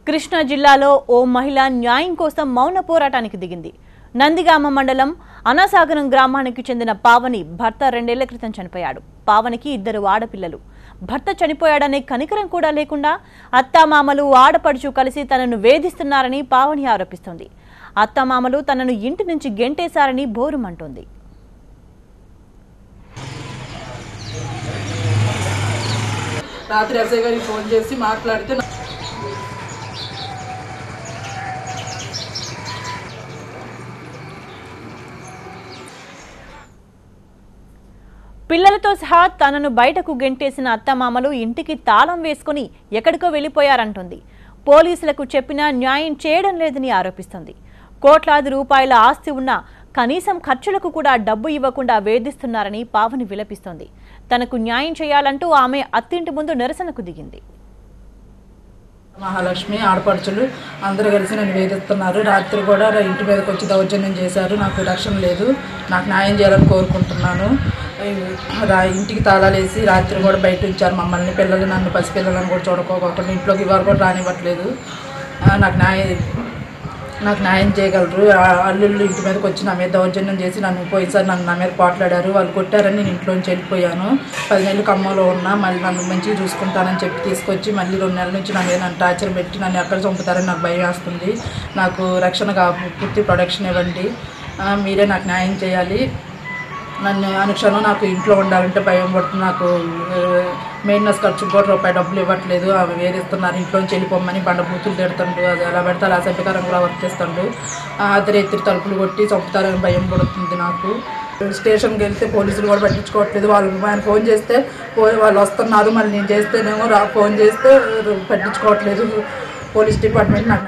కృష్ణా జిల్లాలో ఓ మహిళ న్యాయం కోసం మౌన పోరాటానికి దిగింది. నందిగామ మండలం అనాసాగరం గ్రామానికి చెందిన పావని భర్త 2 ఏళ్ల క్రితం చనిపోయాడు. పావనికి 2 ఆడపిల్లలు. భర్త చనిపోయాడనే కనికరం కూడా లేకుండా అత్తామామలు ఆడపడుచు కలిసి తనను వేధిస్తున్నారని పావని ఆరోపిస్తోంది. అత్తామామలు తనను ఇంటి నుంచి గెంటేశారని బోరుమంటోంది. రాత్రి ఎస్ఐ గారికి ఫోన్ చేసి మాట్లాడితే పిల్లలతో సహా తనను బయటకు గెంటేసిన అత్తమామలు ఇంటికి తాళం వేసుకుని ఎక్కడికో వెళ్లిపోయారంటోంది. పోలీసులకు చెప్పినా న్యాయం చేయడం లేదని ఆరోపిస్తోంది. కోట్లాది రూపాయల ఆస్తి ఉన్నా కనీసం ఖర్చులకు కూడా డబ్బు ఇవ్వకుండా వేధిస్తున్నారని పావని విలపిస్తోంది. తనకు న్యాయం చేయాలంటూ ఆమె అత్తింటి ముందు నిరసనకు దిగింది. మహాలక్ష్మి ఆడపడుచులు అందరూ కలిసి నన్ను వేధిస్తున్నారు. రాత్రి కూడా ఇంటి మీదకి వచ్చి దౌర్జన్యం చేశారు. నాకు రక్షణ లేదు. నాకు న్యాయం చేయాలని కోరుకుంటున్నాను. ఇంటికి తాళాలు వేసి రాత్రి కూడా బయట ఉంచారు మమ్మల్ని. పిల్లలు నన్ను పసిపిల్లలను కూడా చూడకోకుండా ఇంట్లోకి ఇవాళ కూడా రానివ్వట్లేదు. నాకు న్యాయం చేయగలరు. అల్లుళ్ళు ఇంటి మీదకి వచ్చి నా మీద దౌర్జన్యం చేసి నన్ను పోయిసారి నా మీద పోట్లాడారు. వాళ్ళు కొట్టారని నేను ఇంట్లోంచి వెళ్ళిపోయాను. 10 నెలలు ఖమ్మంలో ఉన్నా. మళ్ళీ నన్ను మంచిగా చూసుకుంటానని చెప్పి తీసుకొచ్చి మళ్ళీ 2 నెలల నుంచి నా మీద నన్ను టార్చర్ పెట్టి నన్ను ఎక్కడ చంపుతారని నాకు భయం వేస్తుంది. నాకు రక్షణ పూర్తి ప్రొటెక్షన్ ఇవ్వండి. మీరే నాకు న్యాయం చేయాలి. నన్ను అనుక్షణం నాకు ఇంట్లో ఉండాలంటే భయం పడుతుంది. నాకు మెయింటెనెన్స్ ఖర్చుకు కూడా రూపాయి డబ్బులు ఇవ్వట్లేదు. అవి వేధిస్తున్నారు. ఇంట్లోంచి వెళ్ళిపోమని బండబూతులు తిడుతుండు. అది ఎలా పెడితే అలా అసభ్యకరంగా కూడా వర్తిస్తుండు. అర్ధరాత్రి తలుపులు కొట్టి చంపుతారని భయం పడుతుంది నాకు. స్టేషన్కి వెళ్తే పోలీసులు కూడా పట్టించుకోవట్లేదు. ఆయన ఫోన్ చేస్తే వాళ్ళు వస్తున్నారు. మళ్ళీ నేను చేస్తేనేమో ఫోన్ చేస్తే పట్టించుకోవట్లేదు పోలీస్ డిపార్ట్మెంట్. నాకు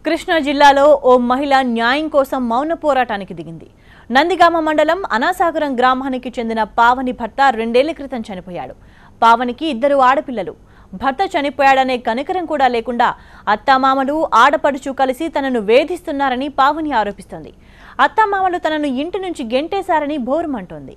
కృష్ణా జిల్లాలో ఓ మహిళ న్యాయం కోసం మౌన పోరాటానికి దిగింది. నందిగామ మండలం అనాసాగరం గ్రామానికి చెందిన పావని భర్త 2 ఏళ్ల క్రితం చనిపోయాడు. పావనికి 2 ఆడపిల్లలు. భర్త చనిపోయాడనే కనికరం కూడా లేకుండా అత్తామామలు ఆడపడుచు కలిసి తనను వేధిస్తున్నారని పావని ఆరోపిస్తోంది. అత్తామామలు తనను ఇంటి నుంచి గెంటేశారని బోరుమంటోంది.